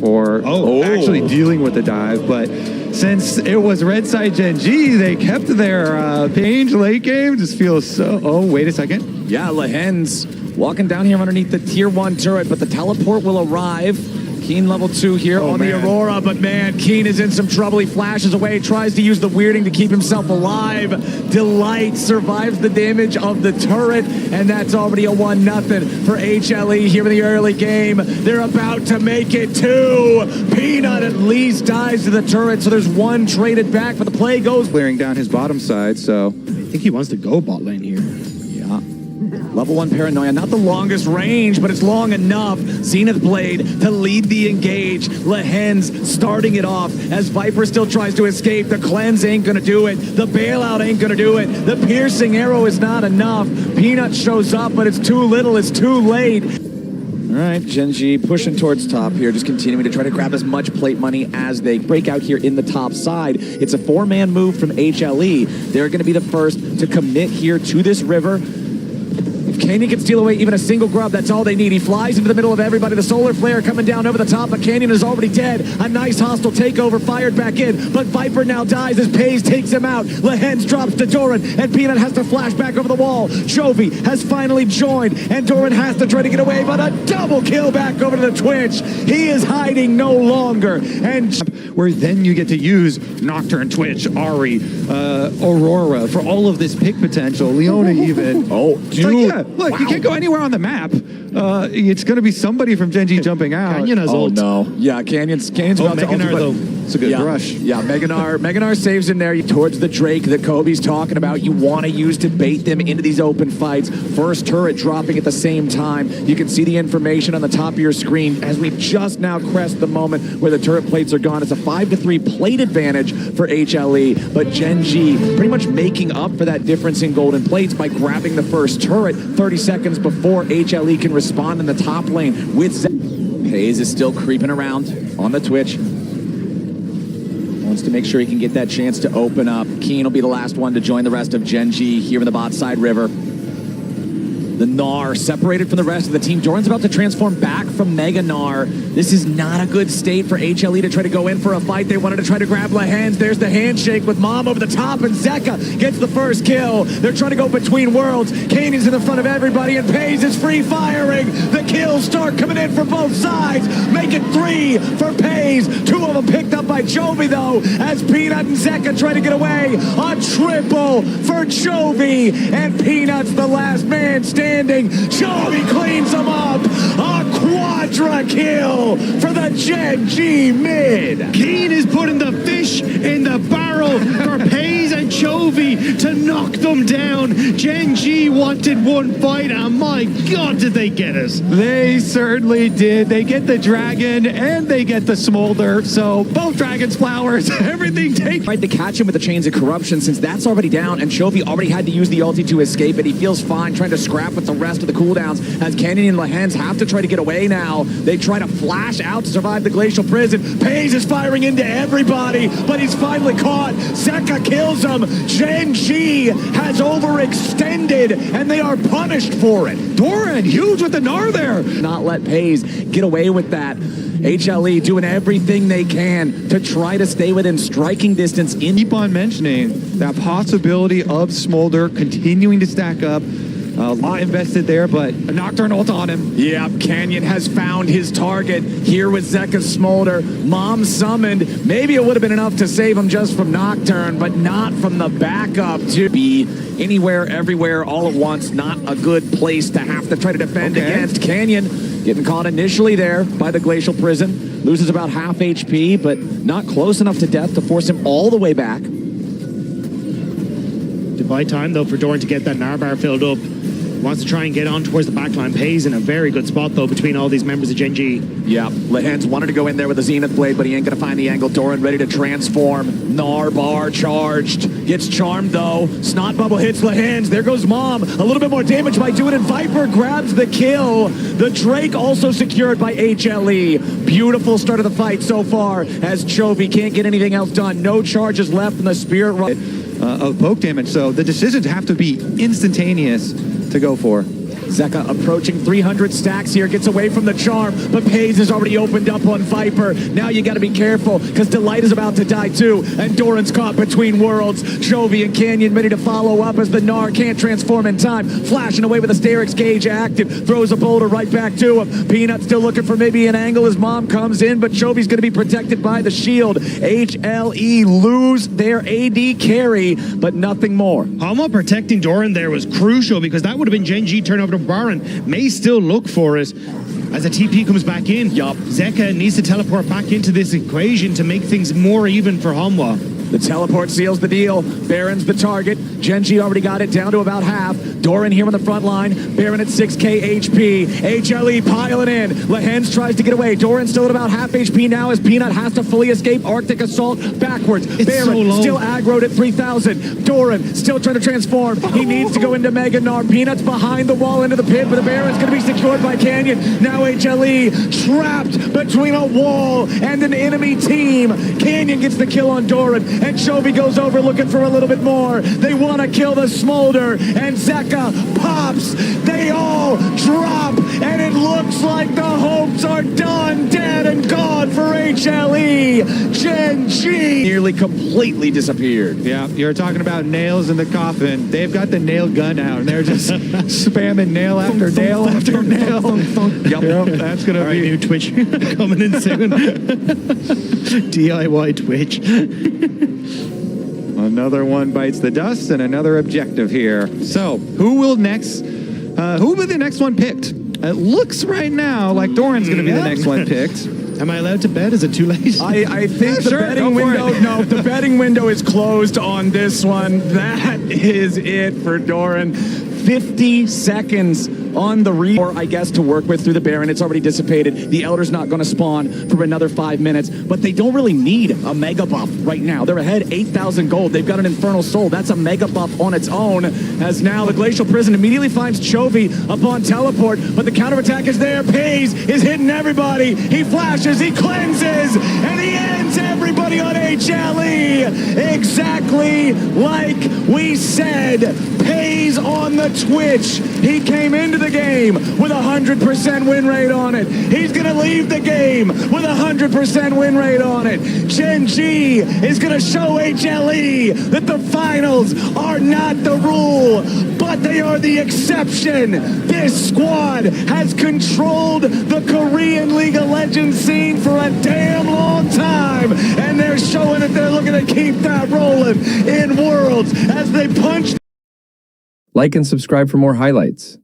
before actually dealing with the dive, but since it was red side Gen.G, they kept their range late game. Just feels so... Oh, wait a second. Yeah, Lehen's walking down here underneath the tier 1 turret, but the teleport will arrive. Keen level 2 here on the Aurora, but man, Keen is in some trouble. He flashes away, tries to use the weirding to keep himself alive. Delight survives the damage of the turret, and that's already a 1-0 for HLE here in the early game. They're about to make it 2. Peanut at least dies to the turret, so there's 1 traded back, but the play goes... Clearing down his bottom side, so... I think he wants to go bot lane here. Yeah. Level 1 Paranoia, not the longest range, but it's long enough. Zenith Blade to lead the engage. Lehen's starting it off as Viper still tries to escape. The cleanse ain't gonna do it. The bailout ain't gonna do it. The piercing arrow is not enough. Peanut shows up, but it's too little, it's too late. All right, Gen.G pushing towards top here, just continuing to try to grab as much plate money as they break out here in the top side. It's a 4-man move from HLE. They're gonna be the first to commit here to this river. If Canyon can steal away even a single grub, that's all they need. He flies into the middle of everybody. The solar flare coming down over the top, but Canyon is already dead. A nice hostile takeover fired back in, but Viper now dies as Pays takes him out. Lehen's drops to Doran, and Peanut has to flash back over the wall. Chovy has finally joined, and Doran has to try to get away, but a double kill back over to the Twitch. He is hiding no longer, and where then you get to use Nocturne, Twitch, Ari, Aurora for all of this pick potential. Leona even. Oh, dude. Like, yeah, look, you can't go anywhere on the map. It's going to be somebody from Gen.G jumping out. Canyon has ult. No. Yeah, Canyon's about to ult, though. It's a good rush. Yeah, Meganar saves him there towards the Drake that Kobe's talking about. You want to use to bait them into these open fights. First turret dropping at the same time. You can see the information on the top of your screen as we just now crest the moment where the turret plates are gone. It's a 5-3 plate advantage for HLE, but Gen.G pretty much making up for that difference in golden plates by grabbing the first turret 30 seconds before HLE can respond in the top lane with Zek. Pays is still creeping around on the Twitch. Wants to make sure he can get that chance to open up. Keen will be the last one to join the rest of Gen.G here in the bot side river. The Gnar separated from the rest of the team. Doran's about to transform back from Mega Gnar. This is not a good state for HLE to try to go in for a fight. They wanted to try to grab Lehen's. There's the handshake with Mom over the top, and Zeka gets the first kill. They're trying to go between worlds. Canyon's in the front of everybody, and Pays is free firing. The kills start coming in from both sides. Make it 3 for Pays. 2 of them picked up by Chovy, though, as Peanut and Zeka try to get away. A triple for Chovy, and Peanut's the last man standing. Chovy cleans them up. A quadra kill for the Gen.G mid. Keen is putting the fish in the barrel for Pays and Chovy to knock them down. Gen.G wanted one fight, and my God, did they get us. They certainly did. They get the dragon, and they get the smolder. So both dragons flowers, everything taken. Tried to catch him with the chains of corruption since that's already down, and Chovy already had to use the ulti to escape it. He feels fine trying to scrap with the rest of the cooldowns as Canyon and Lehen's have to try to get away now. They try to flash out to survive the glacial prison. Pays is firing into everybody, but he's finally caught. Zeka kills him. Gen.G has overextended, and they are punished for it. Doran, huge with the Gnar there. Not let Pays get away with that. HLE doing everything they can to try to stay within striking distance. Keep on mentioning that possibility of smolder continuing to stack up. A lot invested there, but a Nocturne ult on him. Yeah, Canyon has found his target here with Zeka's smolder. Mom summoned. Maybe it would have been enough to save him just from Nocturne, but not from the backup to be anywhere, everywhere, all at once. Not a good place to have to try to defend against. Canyon getting caught initially there by the glacial prison. Loses about half HP, but not close enough to death to force him all the way back. Divide time, though, for Doran to get that Narbar filled up. Wants to try and get on towards the backline. Pays in a very good spot, though, between all these members of Gen.G. Yeah, Lehen's wanted to go in there with the Zenith Blade, but he ain't going to find the angle. Doran ready to transform. Narbar charged. Gets charmed, though. Snot Bubble hits Lehen's. There goes Mom. A little bit more damage by doing it. Viper grabs the kill. The Drake also secured by HLE. Beautiful start of the fight so far, as Chovy can't get anything else done. No charges left in the Spirit Run. Of poke damage, so the decisions have to be instantaneous to go for. Zeka approaching 300 stacks here, gets away from the charm, but Pays is already opened up on Viper. Now you gotta be careful, because Delight is about to die too, and Doran's caught between worlds. Chovy and Canyon ready to follow up as the Gnar can't transform in time. Flashing away with a Sterix gauge active, throws a boulder right back to him. Peanut still looking for maybe an angle as Mom comes in, but Chovy's gonna be protected by the shield. HLE lose their AD carry, but nothing more. Hanwha protecting Doran there was crucial, because that would have been Gen.G turnover to Baron. May still look for it as a TP comes back in. Yup. Zeka needs to teleport back into this equation to make things more even for Hanwha. The teleport seals the deal. Baron's the target. Gen.G already got it down to about half. Doran here on the front line. Baron at 6k HP. HLE piling in. Lehens tries to get away. Doran still at about half HP now as Peanut has to fully escape. Arctic Assault backwards. It's Baron so low. still aggroed at 3,000. Doran still trying to transform. He needs to go into Mega Gnar. Peanut's behind the wall into the pit, but the Baron's going to be secured by Canyon. Now HLE trapped between a wall and an enemy team. Canyon gets the kill on Doran, and Chovy goes over looking for a little bit more. They want to kill the Smolder, and Zeka pops. They all drop, and it looks like the hopes are done, dead and gone for HLE. Gen.G nearly completely disappeared. Yeah, you're talking about nails in the coffin. They've got the nail gun out, and they're just spamming nail after nail after nail. Yep, that's going to be new Twitch coming in soon. DIY Twitch. Another one bites the dust, and another objective here. So, who will next? Who will be the next one picked? It looks right now like Doran's going to be the next one picked. Am I allowed to bet? Is it too late? I think the Sure, betting go for window. it. No, the betting window is closed on this one. That is it for Doran. 50 seconds on the or I guess to work with through the Baron. It's already dissipated. The Elder's not going to spawn for another 5 minutes, but they don't really need a mega buff right now. They're ahead 8,000 gold. They've got an Infernal Soul. That's a mega buff on its own, as now the Glacial Prison immediately finds Chovy upon teleport, but the counterattack is there. Pays is hitting everybody. He flashes, he cleanses, and he ends everybody on HLE. Exactly like we said. Pays on the Twitch. He came into the game with 100% win rate on it. He's going to leave the game with 100% win rate on it. Gen.G is going to show HLE that the finals are not the rule, but they are the exception. This squad has controlled the Korean League of Legends scene for a damn long time, and they're showing that they're looking to keep that rolling in Worlds as they punch. Like and subscribe for more highlights.